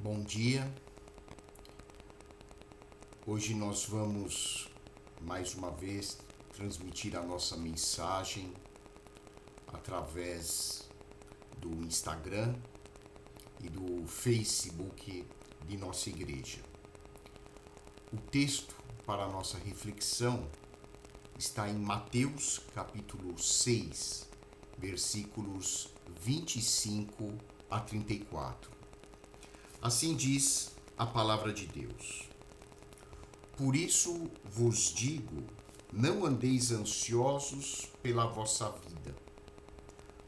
Bom dia. Hoje nós vamos mais uma vez transmitir a nossa mensagem através do Instagram e do Facebook de nossa igreja. O texto para a nossa reflexão está em Mateus capítulo 6, versículos 25 a 34. Assim diz a palavra de Deus. Por isso vos digo, não andeis ansiosos pela vossa vida,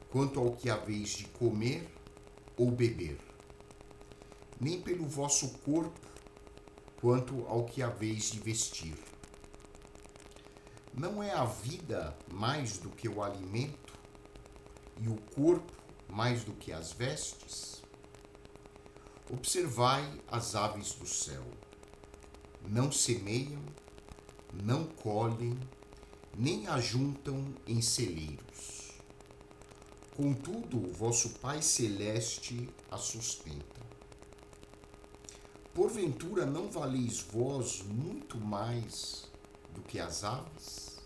quanto ao que haveis de comer ou beber, nem pelo vosso corpo, quanto ao que haveis de vestir. Não é a vida mais do que o alimento, e o corpo mais do que as vestes? Observai as aves do céu. Não semeiam, não colhem, nem ajuntam em celeiros. Contudo, o vosso Pai Celeste a sustenta. Porventura não valeis vós muito mais do que as aves?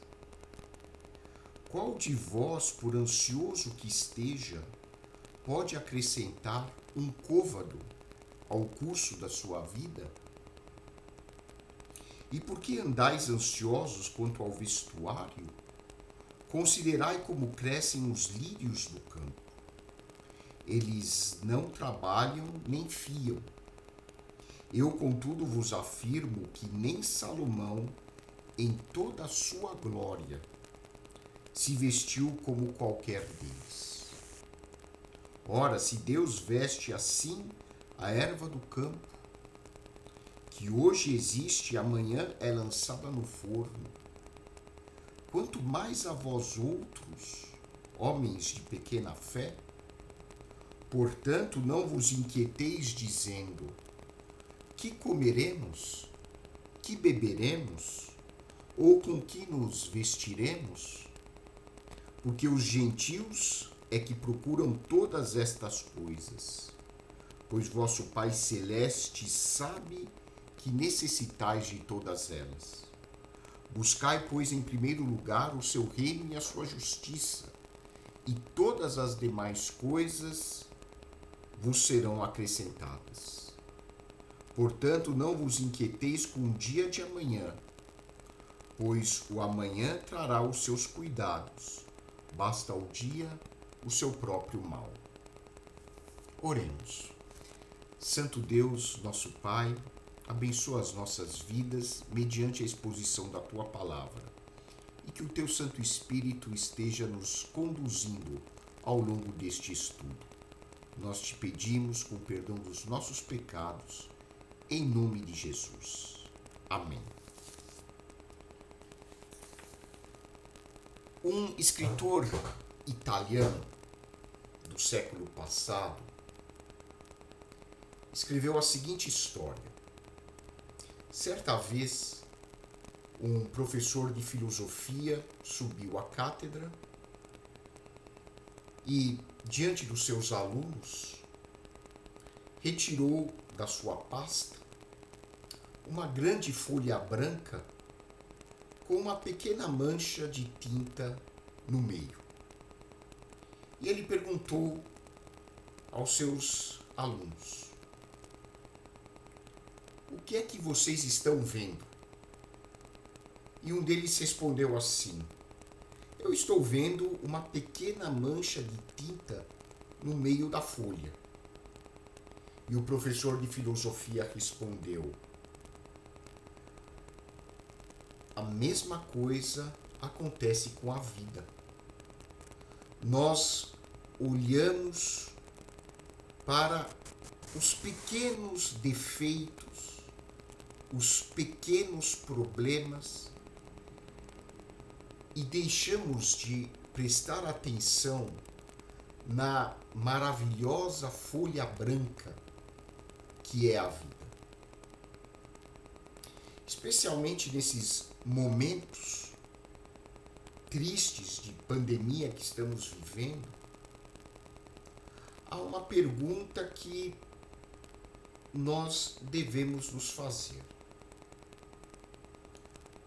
Qual de vós, por ansioso que esteja, pode acrescentar um côvado ao curso da sua vida? E por que andais ansiosos quanto ao vestuário? Considerai como crescem os lírios do campo. Eles não trabalham nem fiam. Eu, contudo, vos afirmo que nem Salomão, em toda a sua glória, se vestiu como qualquer deles. Ora, se Deus veste assim a erva do campo, que hoje existe e amanhã é lançada no forno, quanto mais a vós outros, homens de pequena fé? Portanto, não vos inquieteis dizendo: que comeremos? Que beberemos? Ou com que nos vestiremos? Porque os gentios é que procuram todas estas coisas, pois vosso Pai Celeste sabe que necessitais de todas elas. Buscai, pois, em primeiro lugar o seu reino e a sua justiça, e todas as demais coisas vos serão acrescentadas. Portanto, não vos inquieteis com o dia de amanhã, pois o amanhã trará os seus cuidados. Basta ao dia o seu próprio mal. Oremos. Santo Deus, nosso Pai, abençoa as nossas vidas mediante a exposição da Tua Palavra e que o Teu Santo Espírito esteja nos conduzindo ao longo deste estudo. Nós te pedimos com perdão dos nossos pecados, em nome de Jesus. Amém. Um escritor italiano do século passado escreveu a seguinte história. Certa vez, um professor de filosofia subiu à cátedra e, diante dos seus alunos, retirou da sua pasta uma grande folha branca com uma pequena mancha de tinta no meio. E ele perguntou aos seus alunos: o que é que vocês estão vendo? E um deles respondeu assim: eu estou vendo uma pequena mancha de tinta no meio da folha. E o professor de filosofia respondeu: a mesma coisa acontece com a vida. Nós olhamos para os pequenos defeitos, os pequenos problemas e deixamos de prestar atenção na maravilhosa folha branca que é a vida. Especialmente nesses momentos tristes de pandemia que estamos vivendo, há uma pergunta que nós devemos nos fazer.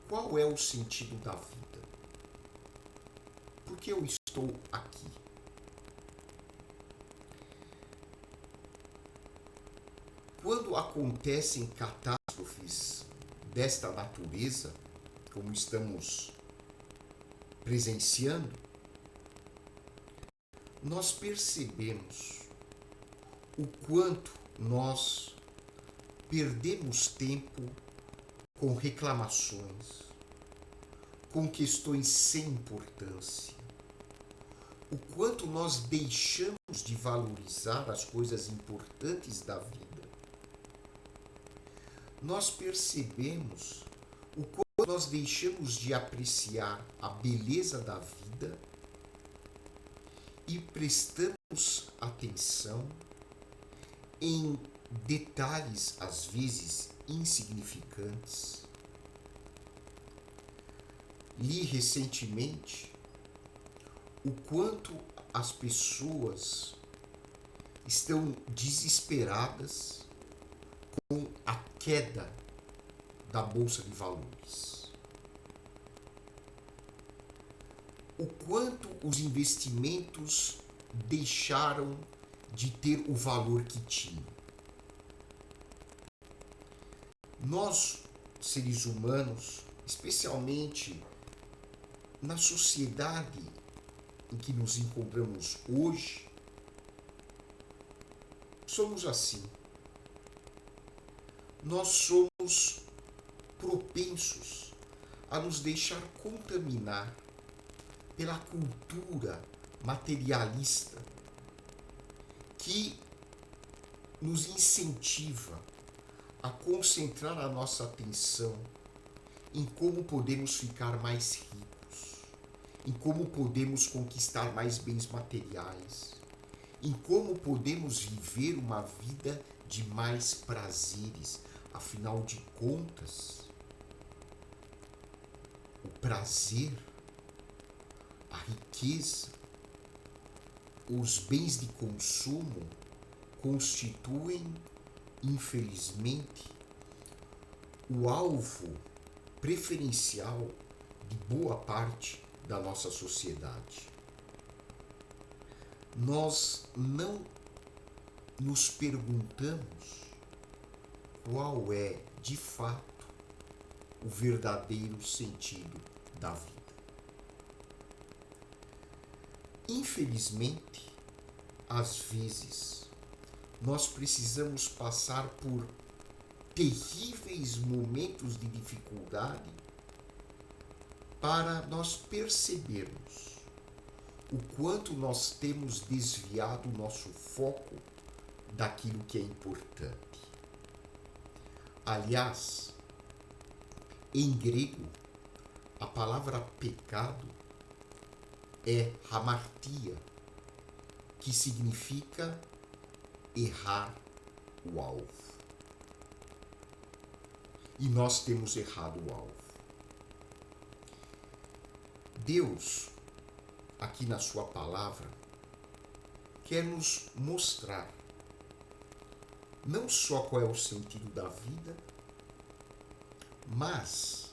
Qual é o sentido da vida? Por que eu estou aqui? Quando acontecem catástrofes desta natureza, como estamos presenciando, nós percebemos o quanto nós perdemos tempo com reclamações, com questões sem importância, o quanto nós deixamos de valorizar as coisas importantes da vida. Nós percebemos o quanto nós deixamos de apreciar a beleza da vida e prestamos atenção em detalhes, às vezes, insignificantes. Li recentemente o quanto as pessoas estão desesperadas com a queda da Bolsa de Valores. O quanto os investimentos deixaram de ter o valor que tinham. Nós, seres humanos, especialmente na sociedade em que nos encontramos hoje, somos assim. Nós somos propensos a nos deixar contaminar pela cultura materialista que nos incentiva a concentrar a nossa atenção em como podemos ficar mais ricos, em como podemos conquistar mais bens materiais, em como podemos viver uma vida de mais prazeres. Afinal de contas, o prazer, a riqueza, os bens de consumo constituem, infelizmente, o alvo preferencial de boa parte da nossa sociedade. Nós não nos perguntamos qual é, de fato, o verdadeiro sentido da vida. Infelizmente, às vezes, nós precisamos passar por terríveis momentos de dificuldade para nós percebermos o quanto nós temos desviado o nosso foco daquilo que é importante. Aliás, em grego, a palavra pecado é hamartia, que significa errar o alvo. E nós temos errado o alvo. Deus, aqui na sua palavra, quer nos mostrar não só qual é o sentido da vida, mas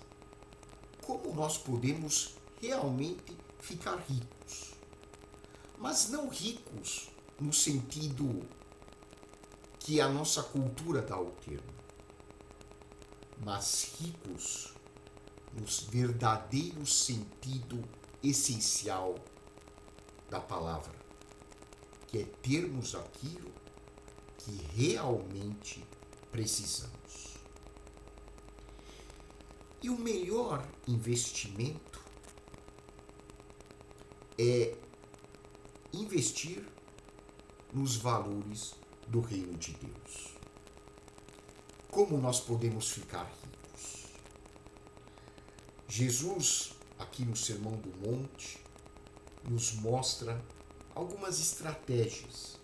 como nós podemos realmente ficar ricos. Mas não ricos no sentido que a nossa cultura dá o termo, mas ricos no verdadeiro sentido essencial da palavra, que é termos aquilo que realmente precisamos. E o melhor investimento é investir nos valores do reino de Deus. Como nós podemos ficar ricos? Jesus, aqui no Sermão do Monte, nos mostra algumas estratégias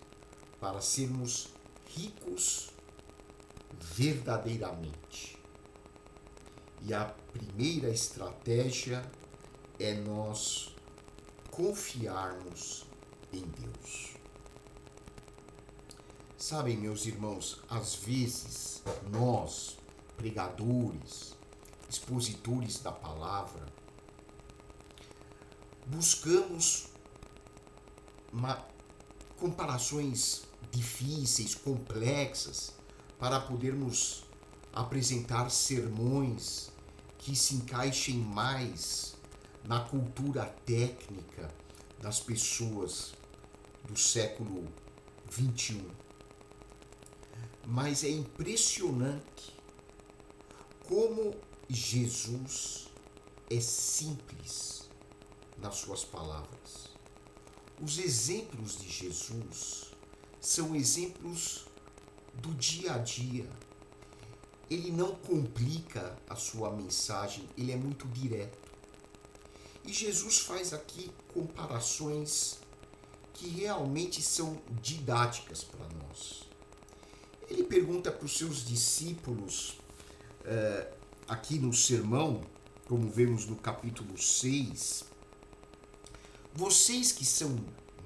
para sermos ricos verdadeiramente. E a primeira estratégia é nós confiarmos em Deus. Sabem, meus irmãos, às vezes nós, pregadores, expositores da palavra, buscamos comparações difíceis, complexas, para podermos apresentar sermões que se encaixem mais na cultura técnica das pessoas do século XXI. Mas é impressionante como Jesus é simples nas suas palavras. Os exemplos de Jesus são exemplos do dia a dia. Ele não complica a sua mensagem, ele é muito direto. E Jesus faz aqui comparações que realmente são didáticas para nós. Ele pergunta para os seus discípulos, aqui no sermão, como vemos no capítulo 6, vocês que são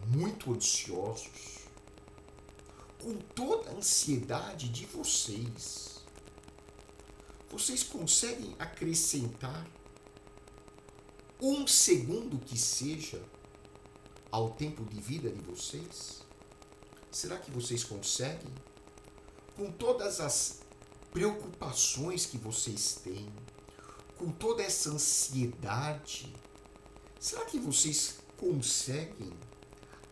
muito ansiosos, com toda a ansiedade de vocês conseguem acrescentar um segundo que seja ao tempo de vida de vocês? Será que vocês conseguem? Com todas as preocupações que vocês têm, com toda essa ansiedade, será que vocês conseguem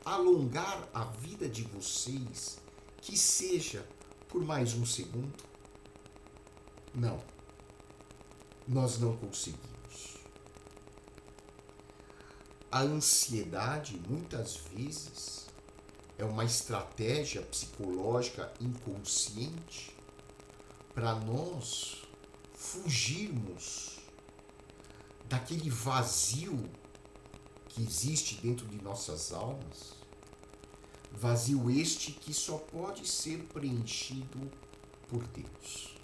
alongar a vida de vocês, que seja por mais um segundo? Não, nós não conseguimos. A ansiedade, muitas vezes, é uma estratégia psicológica inconsciente para nós fugirmos daquele vazio que existe dentro de nossas almas, vazio este que só pode ser preenchido por Deus.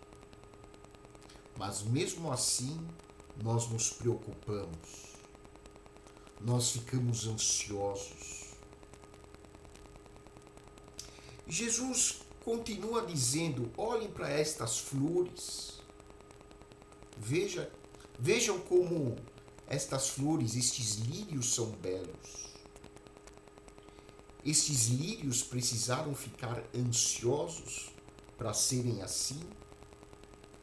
Mas mesmo assim, nós nos preocupamos, nós ficamos ansiosos. Jesus continua dizendo: olhem para estas flores, vejam como estas flores, estes lírios são belos. Estes lírios precisaram ficar ansiosos para serem assim?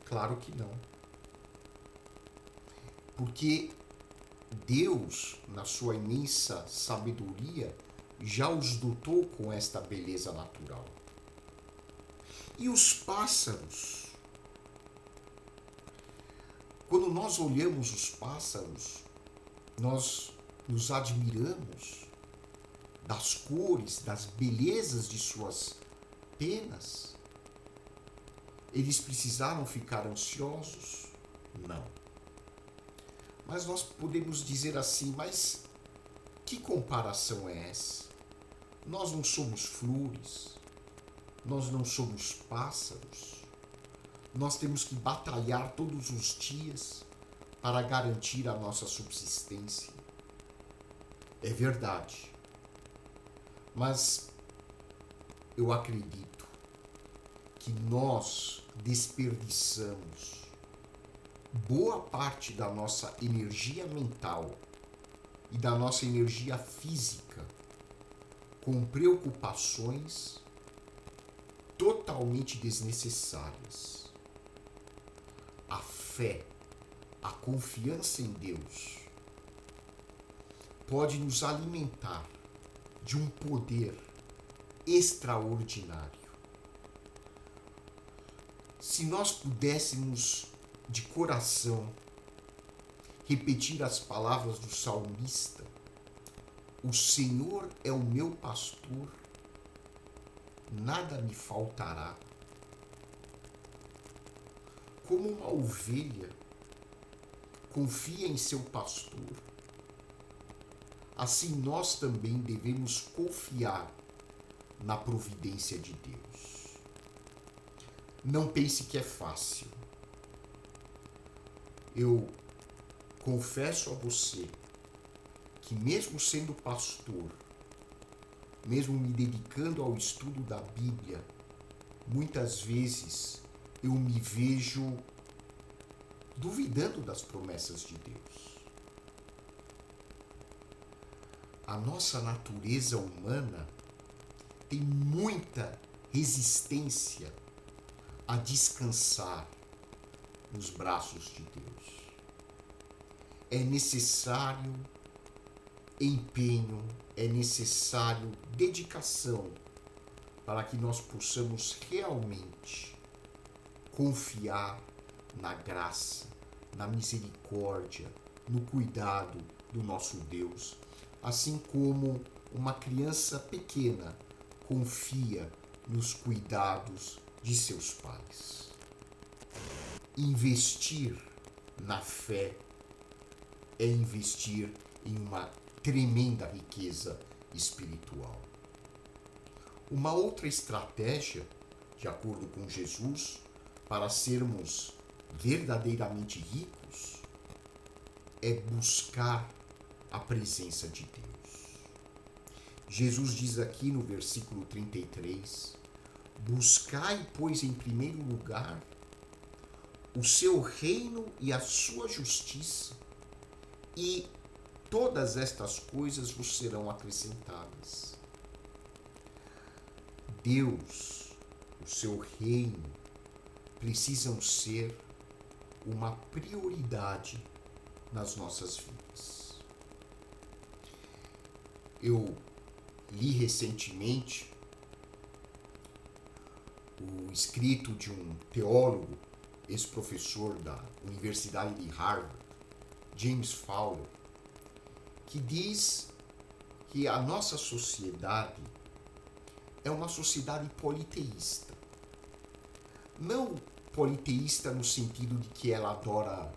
Claro que não. Porque Deus, na sua imensa sabedoria, já os dotou com esta beleza natural. E os pássaros? Quando nós olhamos os pássaros, nós nos admiramos das cores, das belezas de suas penas. Eles precisaram ficar ansiosos? Não. Mas nós podemos dizer assim, mas que comparação é essa? Nós não somos flores, nós não somos pássaros, nós temos que batalhar todos os dias para garantir a nossa subsistência. É verdade, mas eu acredito que nós desperdiçamos boa parte da nossa energia mental e da nossa energia física com preocupações totalmente desnecessárias. A fé, a confiança em Deus pode nos alimentar de um poder extraordinário. Se nós pudéssemos de coração repetir as palavras do salmista: o Senhor é o meu pastor, nada me faltará. Como uma ovelha confia em seu pastor, assim nós também devemos confiar na providência de Deus. Não pense que é fácil. Eu confesso a você que, mesmo sendo pastor, mesmo me dedicando ao estudo da Bíblia muitas vezes eu me vejo duvidando das promessas de Deus. A nossa natureza humana tem muita resistência a descansar nos braços de Deus. É necessário empenho, é necessário dedicação para que nós possamos realmente confiar na graça, na misericórdia, no cuidado do nosso Deus, assim como uma criança pequena confia nos cuidados de seus pais. Investir na fé é investir em uma tremenda riqueza espiritual. Uma outra estratégia, de acordo com Jesus, para sermos verdadeiramente ricos, é buscar a presença de Deus. Jesus diz aqui no versículo 33, buscai, pois, em primeiro lugar o seu reino e a sua justiça, e todas estas coisas vos serão acrescentadas. Deus, o seu reino, precisam ser uma prioridade nas nossas vidas. Eu li recentemente o escrito de um teólogo, ex-professor da Universidade de Harvard, James Fowler, que diz que a nossa sociedade é uma sociedade politeísta. Não politeísta no sentido de que ela adora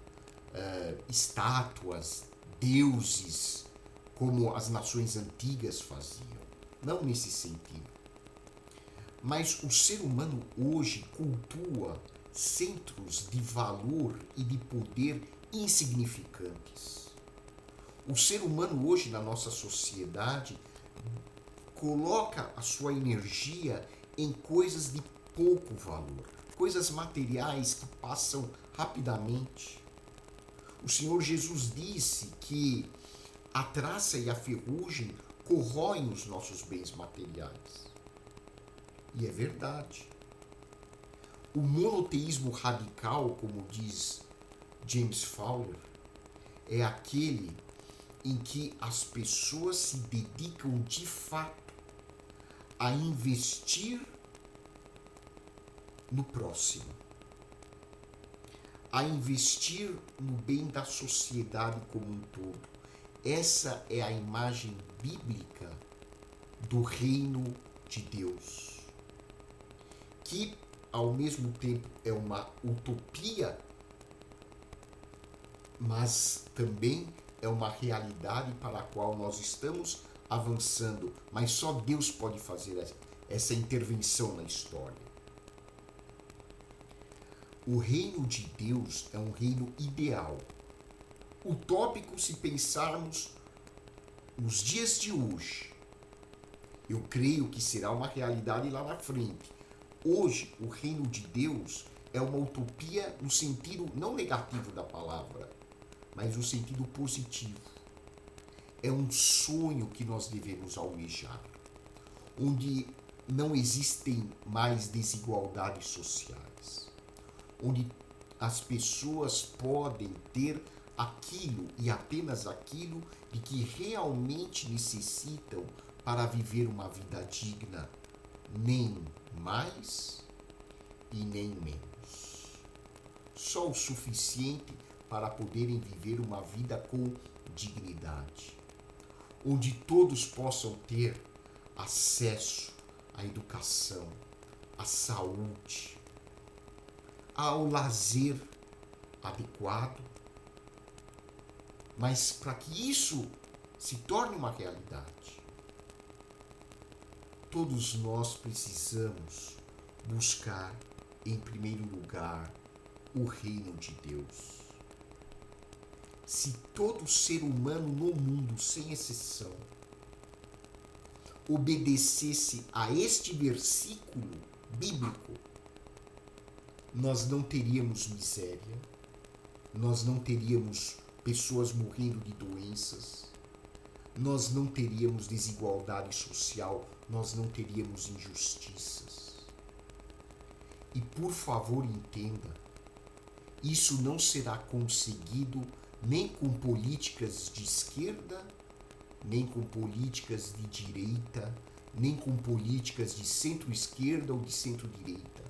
estátuas, deuses, como as nações antigas faziam. Não nesse sentido. Mas o ser humano hoje cultua centros de valor e de poder insignificantes. O ser humano hoje na nossa sociedade coloca a sua energia em coisas de pouco valor, coisas materiais que passam rapidamente. O Senhor Jesus disse que a traça e a ferrugem corroem os nossos bens materiais. E é verdade. O monoteísmo radical, como diz James Fowler, é aquele em que as pessoas se dedicam de fato a investir no próximo, a investir no bem da sociedade como um todo. Essa é a imagem bíblica do reino de Deus, que ao mesmo tempo é uma utopia, mas também é uma realidade para a qual nós estamos avançando, mas só Deus pode fazer essa intervenção na história. O reino de Deus é um reino ideal, utópico se pensarmos nos dias de hoje. Eu creio que será uma realidade lá na frente. Hoje, o reino de Deus é uma utopia no sentido não negativo da palavra, mas no sentido positivo. É um sonho que nós devemos almejar, onde não existem mais desigualdades sociais, onde as pessoas podem ter aquilo e apenas aquilo de que realmente necessitam para viver uma vida digna, nem mais e nem menos. Só o suficiente para poderem viver uma vida com dignidade, onde todos possam ter acesso à educação, à saúde, ao lazer adequado. Mas para que isso se torne uma realidade, todos nós precisamos buscar, em primeiro lugar, o reino de Deus. Se todo ser humano no mundo, sem exceção, obedecesse a este versículo, bíblico, nós não teríamos miséria, nós não teríamos pessoas morrendo de doenças, nós não teríamos desigualdade social, nós não teríamos injustiças. E por favor entenda, isso não será conseguido nem com políticas de esquerda, nem com políticas de direita, nem com políticas de centro-esquerda ou de centro-direita.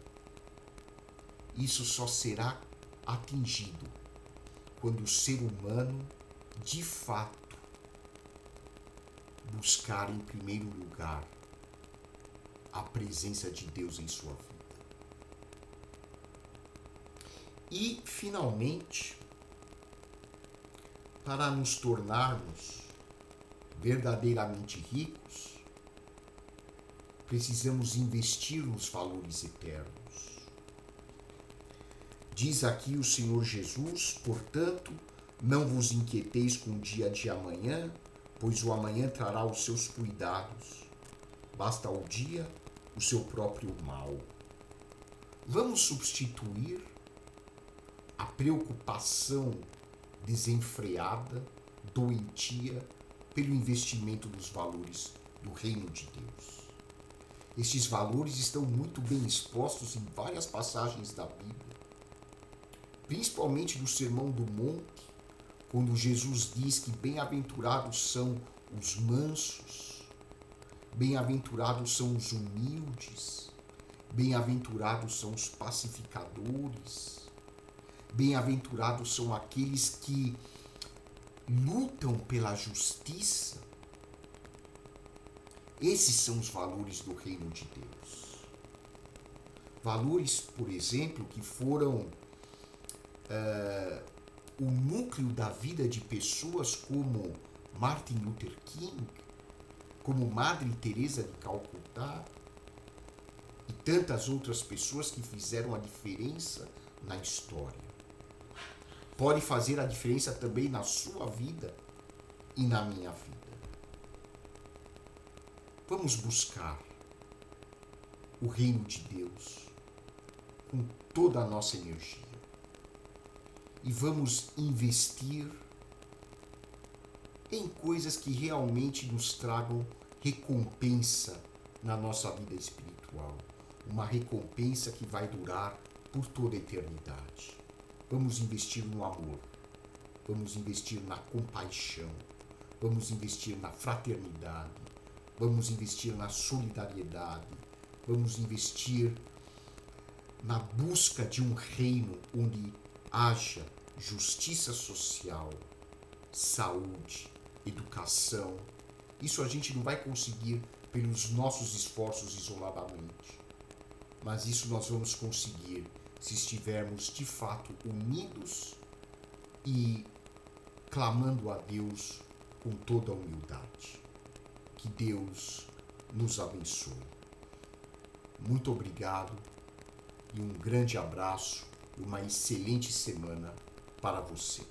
Isso só será atingido quando o ser humano, de fato, buscar em primeiro lugar a presença de Deus em sua vida. E, finalmente, para nos tornarmos verdadeiramente ricos, precisamos investir nos valores eternos. Diz aqui o Senhor Jesus, portanto, não vos inquieteis com o dia de amanhã, pois o amanhã trará os seus cuidados. Basta ao dia o seu próprio mal. Vamos substituir a preocupação desenfreada, doentia, pelo investimento nos valores do reino de Deus. Estes valores estão muito bem expostos em várias passagens da Bíblia, principalmente no Sermão do Monte, quando Jesus diz que bem-aventurados são os mansos, bem-aventurados são os humildes, bem-aventurados são os pacificadores, bem-aventurados são aqueles que lutam pela justiça. Esses são os valores do reino de Deus. Valores, por exemplo, que foram o núcleo da vida de pessoas como Martin Luther King, como Madre Teresa de Calcutá e tantas outras pessoas que fizeram a diferença na história. Pode fazer a diferença também na sua vida e na minha vida. Vamos buscar o reino de Deus com toda a nossa energia. E vamos investir em coisas que realmente nos tragam recompensa na nossa vida espiritual. Uma recompensa que vai durar por toda a eternidade. Vamos investir no amor. Vamos investir na compaixão. Vamos investir na fraternidade. Vamos investir na solidariedade. Vamos investir na busca de um reino onde haja justiça social, saúde, educação. Isso a gente não vai conseguir pelos nossos esforços isoladamente. Mas isso nós vamos conseguir se estivermos de fato unidos e clamando a Deus com toda a humildade. Que Deus nos abençoe. Muito obrigado e um grande abraço e uma excelente semana para você.